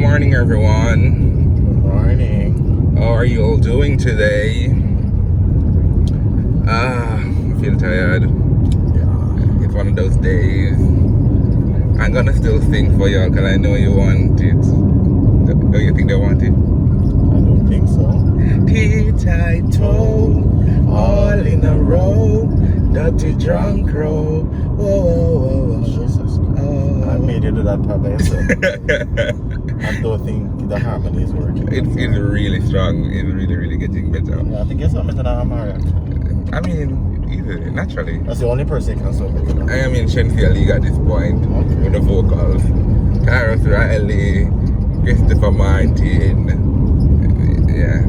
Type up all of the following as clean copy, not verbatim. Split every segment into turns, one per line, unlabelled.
morning, everyone.
Good morning.
How are you all doing today? I feel tired.
Yeah.
It's one of those days. I'm gonna still sing for y'all because I know you want it. Don't you think they want it?
I don't think so.
Tea-tie-toe, all in a row, dirty drunk row. Whoa, whoa, whoa,
Jesus Christ. I made you do that part by yourself. I don't think the harmony is working.
It's really strong. It's really getting better.
Yeah, I think it's something that I'm alright.
I mean, easily, naturally.
That's the only person who can solve it.
I am in Shensia League at this point with the vocals. Carlos Riley, Christopher Martin, yeah,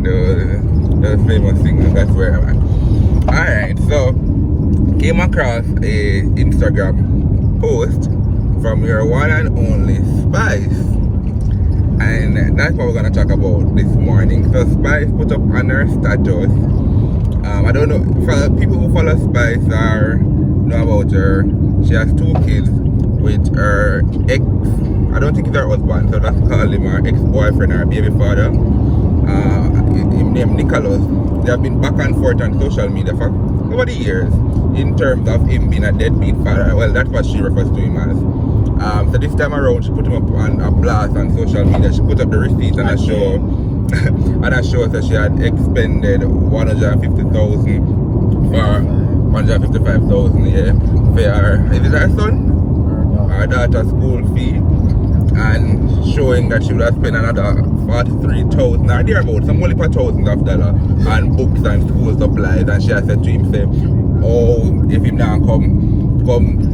those famous singers. That's where I'm at. Alright, so came across a Instagram post from your one and only Spice, and that's what we're gonna talk about this morning. So Spice put up on her status. I don't know, for people who follow Spice or know about her, she has 2 kids with her ex, I don't think it's her husband, so that's called him her ex-boyfriend or baby father, him named Nicholas. They have been back and forth on social media for over the years in terms of him being a deadbeat father. Well, that's what she refers to him as. So this time around, she put him up on a blast on social media. She put up the receipts and a show. And I showed that she had expended 150,000 for 155,000, yeah, for her, is it her son? Her daughter's school fee, and showing that she would have spent another 43,000 or thereabout, some only for thousands of dollars on books and school supplies. And she had said to him, say, oh, if him now come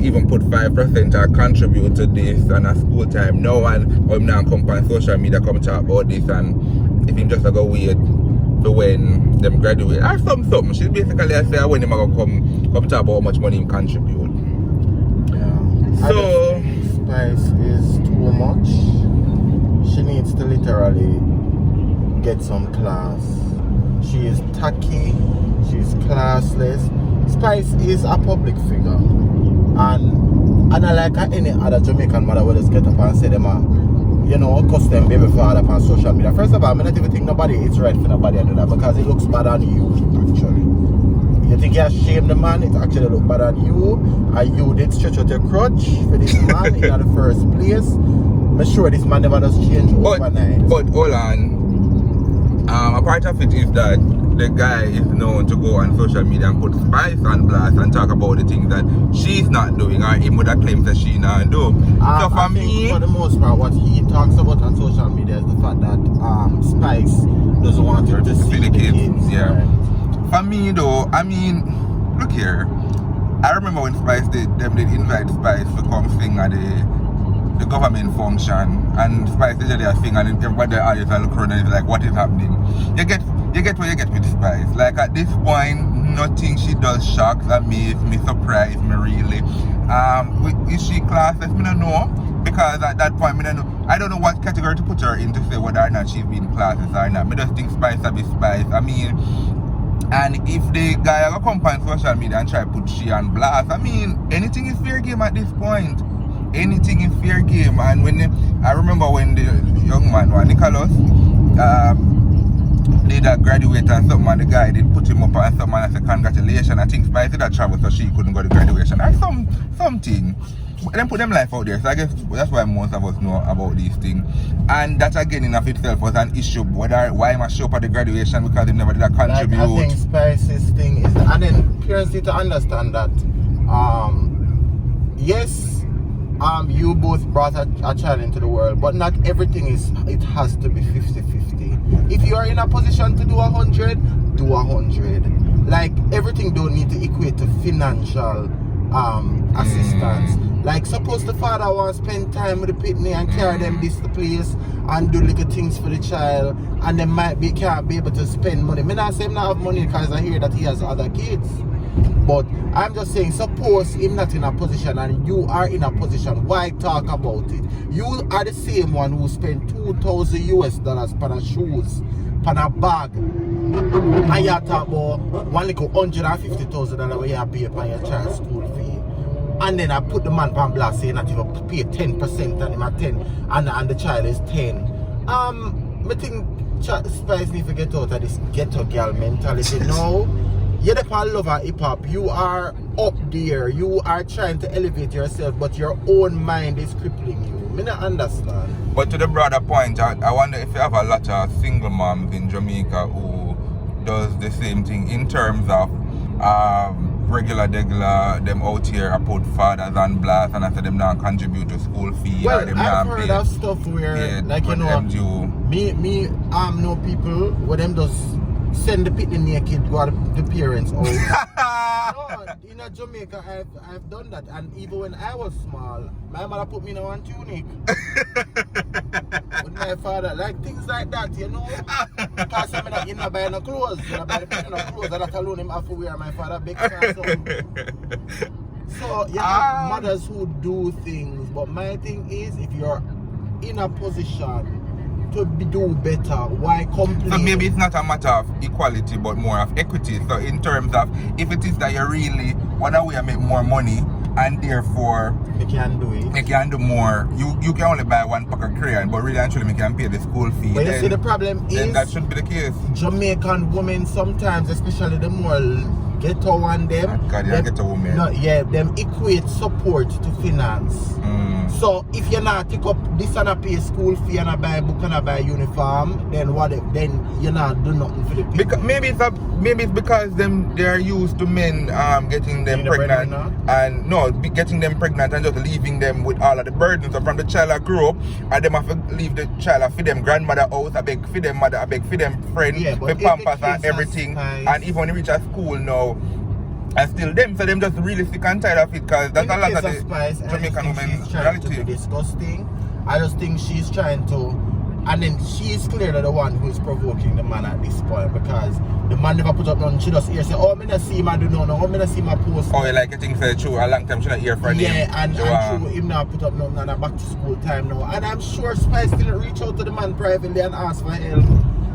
even put 5% or contribute to this and a school time now, and him now come on social media come talk about this, and if him just go wait to when them graduate or something. She basically say when him go come talk about how much money him contribute.
Yeah.
So
Spice is too much. She needs to literally get some class. She is tacky, she's classless. Spice is a public figure. And I like any other Jamaican mother will just get up and say them custom baby father on social media. First of all, I don't even think it's right for nobody to do that because it looks bad on you, actually. You think you shame the man, it actually looks bad on you. And you did stretch out your crutch for this man in the first place. I'm sure this man never does change overnight.
But hold on. A part of it is that the guy is known to go on social media and put Spice on blast and talk about the things that she's not doing or him would have claims that she not do. So for me,
for the most part, what he talks about on social media is the fact that Spice doesn't want her to see the kids.
Yeah.
Right?
For me though, I mean, look here. I remember when Spice did invite Spice to come sing at the government function, and Spice did their thing, and everybody eyes are looking around and it's like, what is happening? You get what you get with Spice. Like at this point, nothing she does shocks, amaze me, surprise me really. Is she classless? I don't know, because at that point I don't know what category to put her in to say whether or not she's been classless or not. I just think Spice a bit Spice. I mean, and if the guy ever come on social media and try to put she on blast, I mean, anything is fair game at this point. Anything is fair game. And I remember when the young man, Nicholas, did a graduate and something, and the guy did put him up and something and said congratulations. I think Spice did a travel so she couldn't go to graduation or something. But then put them life out there. So I guess that's why most of us know about these things. And that again in of itself was an issue. Why must show up at the graduation because they never did a contribute.
Like, I think Spice's thing is, and then parents need to understand that yes, you both brought a child into the world, but not everything it has to be 50-50. If you are in a position to do 100, do 100. Like, everything don't need to equate to financial assistance. Like, suppose the father wants to spend time with the pitney and carry them this the place and do little things for the child, and they can't be able to spend money. Me not say him not have money because I hear that he has other kids. But I'm just saying, suppose him not in a position and you are in a position, why talk about it? You are the same one who spent $2,000 for shoes, for a bag, and you talk about one little $150,000 where you pay for your child's school fee. And then I put the man on blast saying that you pay 10% and him at 10 and the child is 10. I think Spice need to get out of this ghetto girl mentality now. You're the lover of hip hop. You are up there. You are trying to elevate yourself, but your own mind is crippling you. Me not understand.
But to the broader point, I wonder if you have a lot of single moms in Jamaica who does the same thing in terms of regular them out here I put fathers on blast and I said them not contribute to school fee.
Well,
or them
I've
not
heard
pay.
of stuff where, like, you know, me know people where them just send the picnic naked go to the parents' house. No, in Jamaica, I've done that, and even when I was small, my mother put me in one tunic. With my father, like things like that, you know. Because I'm not buying no clothes, I'm not buying no clothes, and that alone him have to wear my father big car. So you have mothers who do things, but my thing is, if you're in a position to do better, why complain?
So maybe it's not a matter of equality but more of equity. So in terms of if it is that you really want to make more money and therefore
you can do it,
you can do more, you can only buy one pack of crayon, but really actually you can pay the school fee.
But you see, the problem is
that should be the case.
Jamaican women sometimes, especially the more ghetto one, them
ghetto women.
No, yeah, them equate support to finance. So if you're not take up this and a pay school fee and a buy book and a buy uniform, then what? Then you're not do nothing for the people.
Because maybe it's because they are used to men getting them pregnant and getting them pregnant and just leaving them with all of the burdens. So from the child I grew up, and them have to leave the child I feed them grandmother house, I beg feed them mother, I beg feed them friend, for pampers and everything. And even when you reach a school now, and still them, so them just really sick and tired of it, because that's a lot of the Jamaican women's reality.
To be disgusting. I just think she's trying to, and then she's clearly the one who is provoking the man at this point, because the man never put up nothing. She just here say, oh, me not see my do no, oh, me not see my post.
Oh, you like you think so true, a long time she not hear from him.
Yeah, and true, him not put up nothing and a back to school time now. And I'm sure Spice didn't reach out to the man privately and ask for help.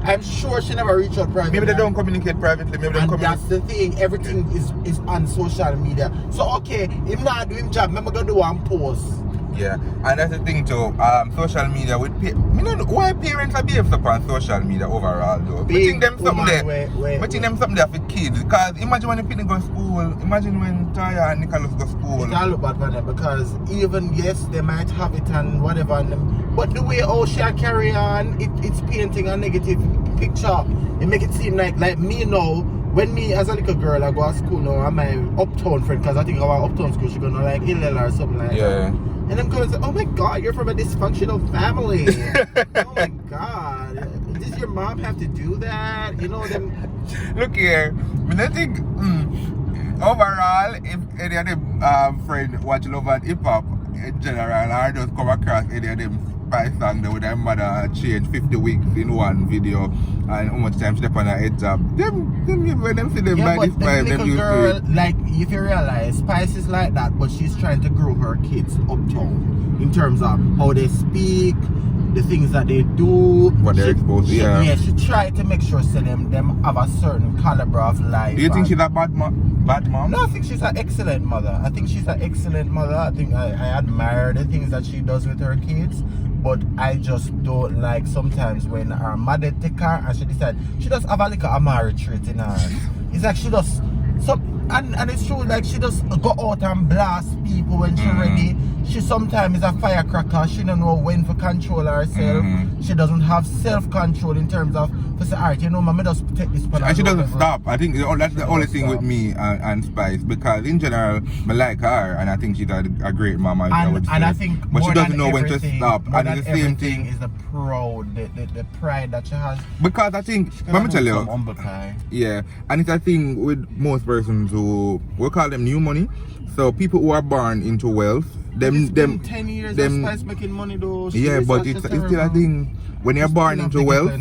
I'm sure she never reached out privately.
Maybe they don't communicate privately. Maybe they
that's the thing. Everything is on social media. So okay, if not doing job, I'm gonna do one post.
Yeah, and that's the thing too. Social media with why parents are behave up on social media overall though. But think them something there. But think them something there for kids. Because imagine when the people go to school. Imagine when Taya and Nicholas go to school.
It can't look bad for them, because even yes, they might have it and whatever, but the way she carry on, it's painting a negative picture. It make it seem like me now. When me as a little girl I go to school now, I'm my uptown friend, because I think our uptown school she gonna like Hillel or something like that. And them coming and say, oh my god, you're from a dysfunctional family. Oh my god, does your mom have to do that? You know them.
Look here, I think overall, if any of them friends watch Love and Hip Hop in general, or just come across any of them Spice song that with their mother change 50 weeks in one video and how much time she step on her head job, when them see them by this Spice, them used
girl,
to it.
like if you realize Spice is like that, but she's trying to grow her kids uptown in terms of how they speak, the things that they do,
what they're exposed to.
Yeah, she tried to make sure them have a certain caliber of life.
Do you think she's a bad mom?
No, I think she's an excellent mother. I think she's an excellent mother. I think I admire the things that she does with her kids, but I just don't like sometimes when her mother take her and she decide she does have a little Amari trait in her. It's like she does and it's true, like she just go out and blast people when she ready. She sometimes is a firecracker. She don't know when to control herself. She doesn't have self-control in terms of to say, alright, you know, mama just take this.
And she doesn't stop. I think that's the only thing with me and Spice, because in general, I like her and I think she's a great mama.
And I think,
but she doesn't know when to stop.
And
it's the same thing.
Is the pride that she has.
Because I think, let me tell you,
yeah,
and it's a thing with most persons who we call them new money. So people who are born into wealth, them 10
years of Spice making money though.
Yeah, but it's still a thing. When you're born into wealth,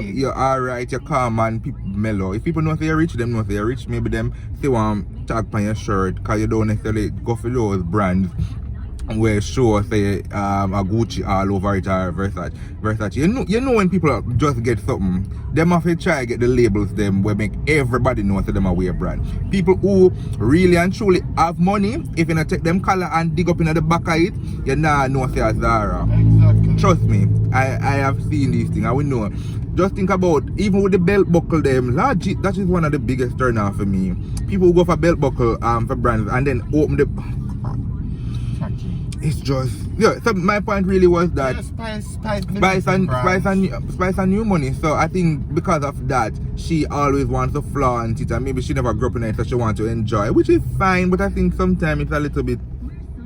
you're alright, you're calm and mellow. If people know they're rich, them know they're rich. Maybe them still want tag on your shirt, because you don't necessarily go for those brands where show say a Gucci all over it or Versace. You know when people just get something, them have to try to get the labels them where make everybody know that them a wear brand. People who really and truly have money, if you not take them color and dig up in the back of it, you nah know say a Zara.
Exactly.
trust me, I have seen these things. I will know. Just think about, even with the belt buckle them, legit, that is one of the biggest turn off for me. People who go for belt buckle for brands and then open the... It's just... Yeah, so my point really was that...
Yeah,
Spice and new money. So I think because of that, she always wants to flaunt it, and maybe she never grew up in it, so she wants to enjoy, which is fine, but I think sometimes it's a little bit...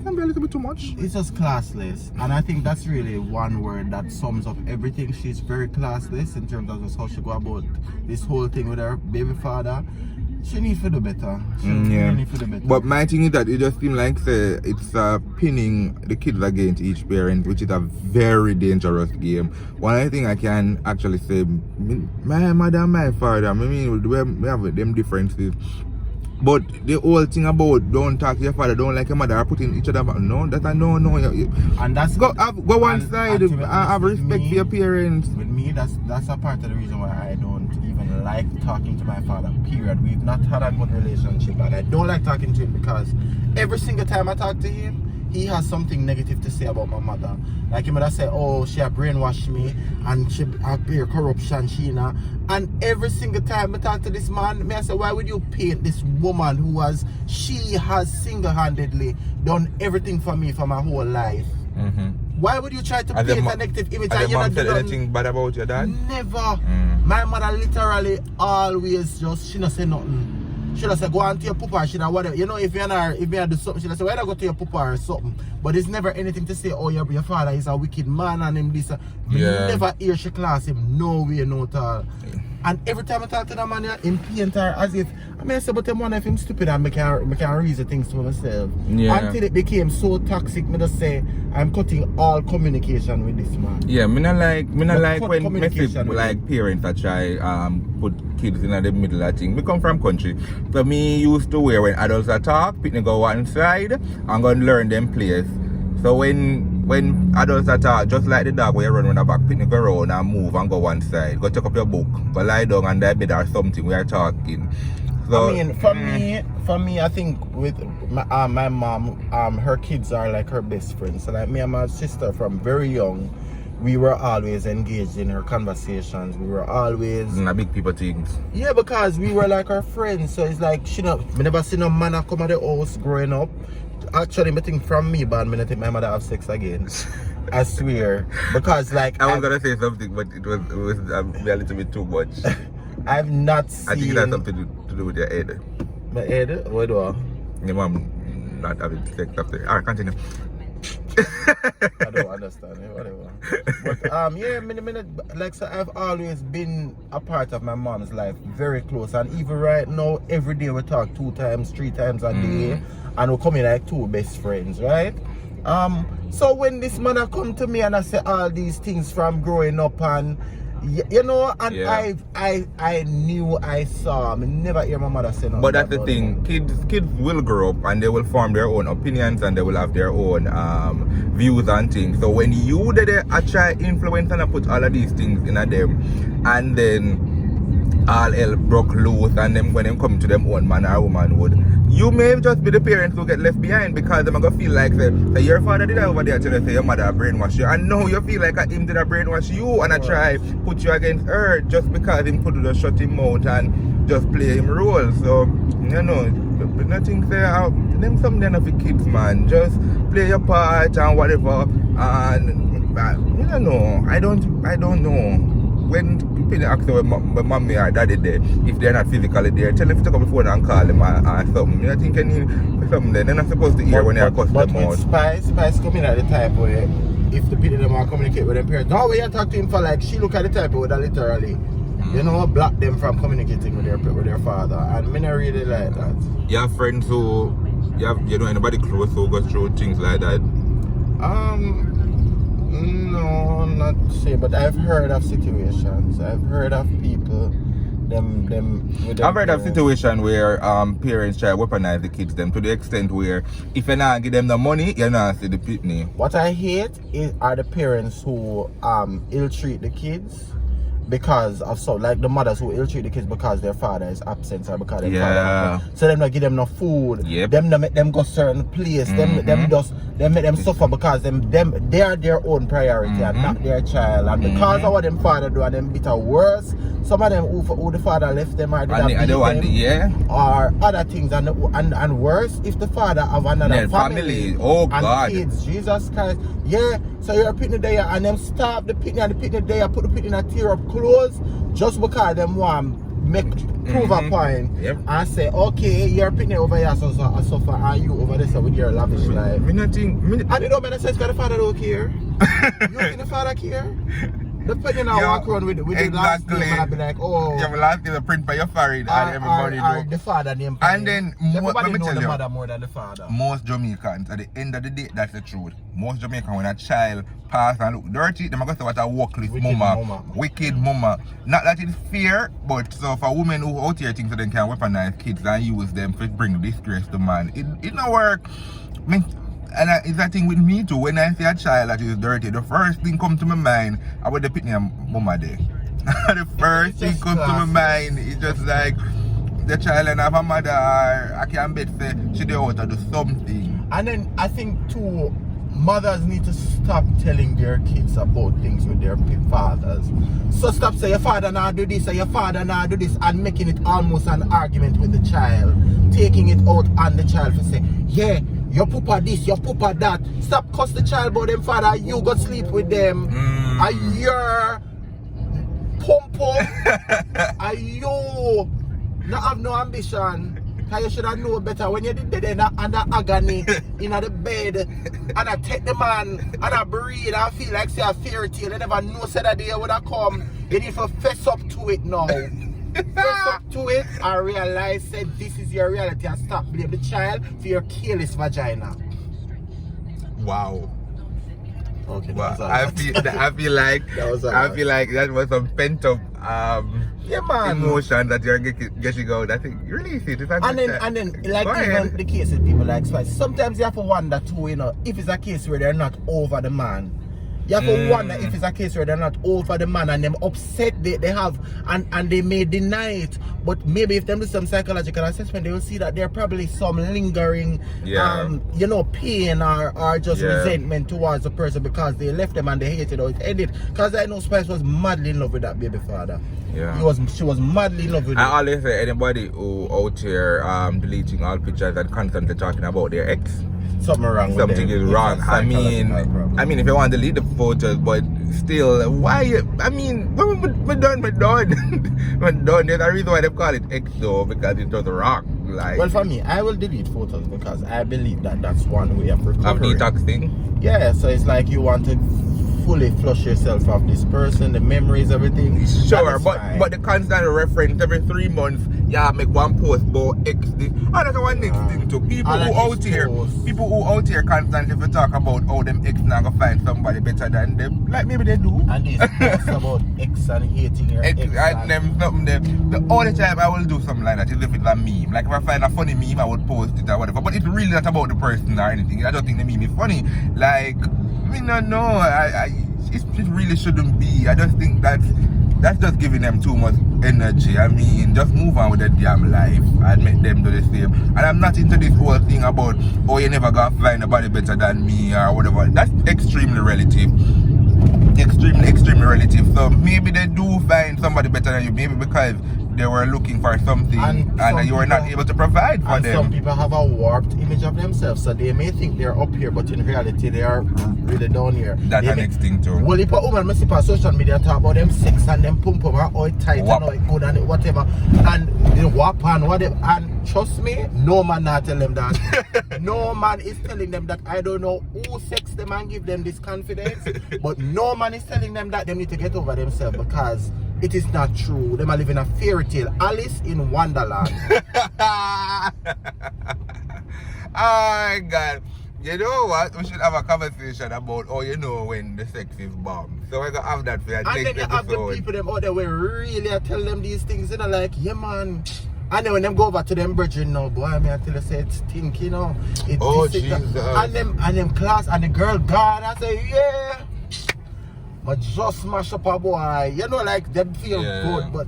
can be a little bit too much.
It's just classless, and I think that's really one word that sums up everything. She's very classless in terms of just how she go about this whole thing with her baby father. She needs to do better. She needs to do better.
But my thing is that it just seems like it's pinning the kids against each parent, which is a very dangerous game. One of the things I can actually say, my mother and my father, I mean, we have them differences. But the whole thing about don't talk to your father, don't like your mother, are putting each other back. No, that's a no.
And that's
go one side. Have respect for your parents.
With me, that's a part of the reason why I don't even like talking to my father. Period. We've not had a good relationship, and I don't like talking to him because every single time I talk to him, he has something negative to say about my mother. Like he might say, oh, she had brainwashed me and she appear corruption, Sheena. And every single time I talk to this man, I say, why would you paint this woman she has single-handedly done everything for me for my whole life? Why would you try to paint a negative image?
Has your mom said anything bad about your dad?
Never. My mother literally always just, she don't say nothing. She'll say, go on to your papa, she know whatever. You know, if you do something, she'll say, why don't go to your papa or something? But there's never anything to say, oh, your father is a wicked man and him this. You never hear she class him, no way, no at all. And every time I talk to that man, him paint her as if, I say, but I'm one of him stupid and I can reason things to myself. Until it became so toxic, me just say, I'm cutting all communication with this man.
Yeah, me not like when message like parents that try put kids in the middle of thing. Me come from country. So me used to wear when adults are talk, people go one side and go and learn them place. So when adults are talk, just like the dog where you run on the back, people go around and move and go one side. Go check up your book, go lie down on the bed or something, we are talking. So,
I mean, for me, I think with my mom, her kids are like her best friends. So like me and my sister from very young, we were always engaged in her conversations. We were always
big people things.
Yeah, because we were like her friends. So it's like me never see no man come at the house growing up. Actually, I think from me, but I think my mother have sex again. I swear, because like
I was gonna say something, but it was a little bit too much.
I've not seen.
I think it has something to do with your head.
My head? What do I?
Your mom not having sex after. Alright, continue.
I don't understand it, whatever. But yeah, like so I've always been a part of my mom's life, very close, and even right now, every day we talk 2 times, 3 times a day, and we come in like 2 best friends, right? So when this man come to me and I say all these things from growing up and you know, and I knew, I saw, I never hear my mother say nothing.
But that's the thing, kids will grow up and they will form their own opinions and they will have their own views and things. So when you try influence and put all of these things in them, and then all hell broke loose and then when they come to them own man or womanhood, you may just be the parents who get left behind because they're gonna feel like say your father did that over there till they say your mother brainwash you, and now you feel like him did a brainwash you and I try put you against her just because him could just shut him out and just play him role. So you know, nothing say them some of the kids, man, just play your part and whatever. And you don't know, I don't know. When people ask where mommy or daddy there, if they're not physically there, tell them to take up the phone and call them or something. I think I need something there. They're not supposed to hear when they're cussing them out.
But Spice coming at the type where if the people them are communicate with their parents, no way you talk to him for like, she look at the type where they literally, you know, block them from communicating with their father. And me not really like that.
You have friends who, you know anybody close who goes through things like that?
No, not sure, but I've heard of situations. I've heard of people,
I've heard of situations where parents try to weaponize the kids them to the extent where if you not give them the money, you're not see the pitney.
What I hate are the parents who ill-treat the kids because of so like the mothers who ill treat the kids because their father is absent or because their
Yeah.
father, so them not give them no food.
Yep.
Them not make them go certain place. Them make them suffer because they are their own priority and not their child. And because of what them father do and them bitter worse, some of them who the father left them or or other things and worse if the father have another family.
Oh
and
God.
Kids, Jesus Christ. Yeah, so you're picking there and them stop the picnic and the picnic there, put the picnic in a tear up clothes just because them want prove a point and say, okay, you're picnic over here so I suffer and you over there with your lavish life.
And
it don't make sense because the father don't care. You think the father care? Depending on walk around with the last name and I be like, oh.
Yeah, but last name the print by your forehead and everybody
know. The father name.
And then
everybody know the mother more than the father.
Most Jamaicans, at the end of the day, that's the truth. Most Jamaicans, when a child pass and look dirty, they're going to say what a workless mama. Wicked mama. Not that it's fair, but so for women who out here think that they can weaponize kids and use them to bring disgrace to man, it don't work. I mean, and it's that thing with me too. When I see a child that is dirty, the first thing come to my mind about the picnic mama there. The first thing come to my mind is just like the child and have a mother, I can bet say she dey out to do something.
And then I think too, mothers need to stop telling their kids about things with their fathers. So stop saying your father now do this or your father now do this and making it almost an argument with the child. Taking it out on the child to say, yeah, your papa this, your papa that. Stop cuss the child about them father, you go sleep with them. Are your pum are you not have no ambition? Cause you should have known better when you did that under agony in the bed and I take the man and I breathe and feel like say a fairy tale. I never know said that day would have come. You need to fess up to it now. Fess up to it and realize that this is your reality and stop blaming the child for your careless vagina.
Wow.
Okay,
wow. I feel like that was some pent up emotion that you're getting out. I think release it.
And then like even the case with people like Spice, sometimes you have to wonder too, you know, if it's a case where they're not over the man. You have to wonder if it's a case where they're not over the man and them upset they have and they may deny it, but maybe if them do some psychological assessment, they will see that there are probably some lingering pain or just resentment towards the person because they left them and they hated or it ended. Because I know Spice was madly in love with that baby father. Yeah. She was madly in love with him.
I always say anybody who out here deleting all pictures and constantly talking about their ex,
something wrong with
something is wrong. I mean if you want to delete the photos, but still, why? I mean, we're done. We're done. There's a reason why they call it ex though, because it does wrong. Like,
well, for me, I will delete photos because I believe that that's one way of recovery.
Of detoxing?
Yeah, so it's like you want to fully flush yourself off this person, the memories, everything.
Sure, but the constant reference every 3 months, make one post about ex this. Oh, that's one next thing too. People who out here constantly talk about how them ex now gonna find somebody better than them. Like maybe they do.
And these posts about ex and hating your ex.
And them something them. The only time I will do something like that is if it's a meme. Like if I find a funny meme, I would post it or whatever. But it's really not about the person or anything. I don't think the meme is funny. Like, I mean, no, it really shouldn't be. I just think that's just giving them too much energy. I mean, just move on with their damn life and make them do the same. And I'm not into this whole thing about, oh, you're never gonna find nobody better than me or whatever. That's extremely relative. Extremely relative. So maybe they do find somebody better than you, maybe because they were looking for something and you were not able to provide for them.
Some people have a warped image of themselves, so they may think they're up here, but in reality they are really down here.
That's the next thing too.
Well, if a woman see on social media talk about them sex and them pum pum and how it tight and how it good and whatever, and they whap and whatever, and trust me, no man not tell them that. No man is telling them that. I don't know who sex them and give them this confidence, but no man is telling them that they need to get over themselves because it is not true. They are living a fairy tale. Alice in Wonderland.
Oh God. You know what? We should have a conversation about when the sex is bomb. So we're gonna have that for your next episode. And then you have the people them out there where really I tell them these things, like, yeah man. And then when them go over to them brethren now, boy, I tell you say it's stinky,
Jesus. And them class and the girl God, I say, yeah. but just smash up a boy. You know, like them feel good, but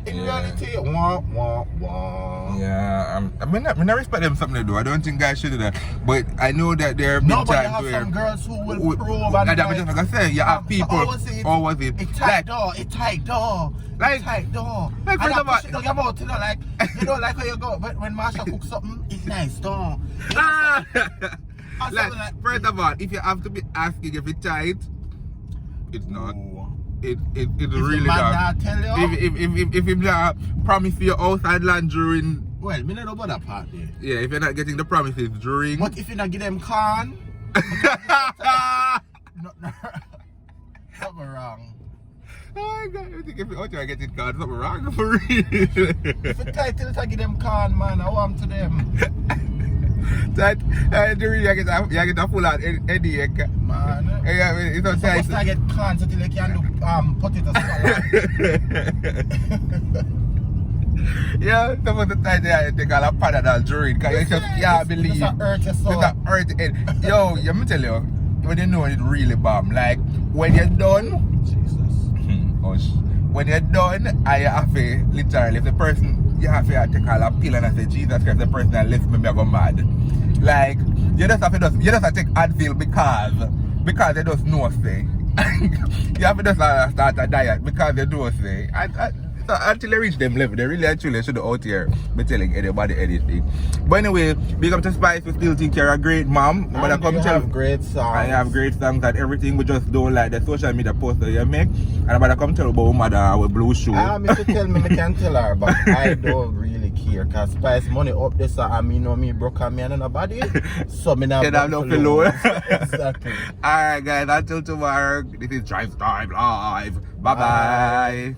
in reality, wah.
Yeah, I mean, I respect them something they do. I don't think guys should do that. But I know that there have been
no, but you
times
have
where
some girls who will probe and
like, just like I said, you have people.
Or was it? It tight door. Like, tight door.
Like, first of all,
you know, like, you know, like how you go, but when Marsha cooks something, it's nice, door.
Like, first of all, if you have to be asking if it's tight, it's not. It really not. If you promise you outside land during.
Well, me not know about that part there.
Yeah, if you're not getting the promises during.
But if you not give them corn. Something wrong.
Oh God, I think if you out there getting corn, something wrong for real.
If you tight till I give them corn, man, I want to them.
That during you get a full out headache.
Man,
yeah, it's not tight.
Supposed to get corn so till you can do potato salad.
Yeah, supposed to tie there, take all a Panadol during, because you just can't believe.
Just hurt your soul.
Just hurt it. Yo, let me tell you, when you know it's really bomb, like when you're done, when you're done, and you have to, literally, if the person, you have to take all a pill and I say, Jesus Christ, the person that left me, I go mad. Like, you just have to take Advil because you just know, say. You have to just start a diet because you do say. So until they reach them level, they really actually should out here be telling anybody anything. But anyway, big up to Spice, we still think you're a great mom. But I have
great songs.
I have great songs and everything. We just don't like the social media posts that you make. And I'm about to come tell about mother with blue shoe.
If you tell me, I can tell her, but I don't really care. Because Spice money up there, so I mean, me broke and me and nobody. So me not
no pillow.
Exactly.
Alright guys, until tomorrow, this is Drive Time Live. Bye bye.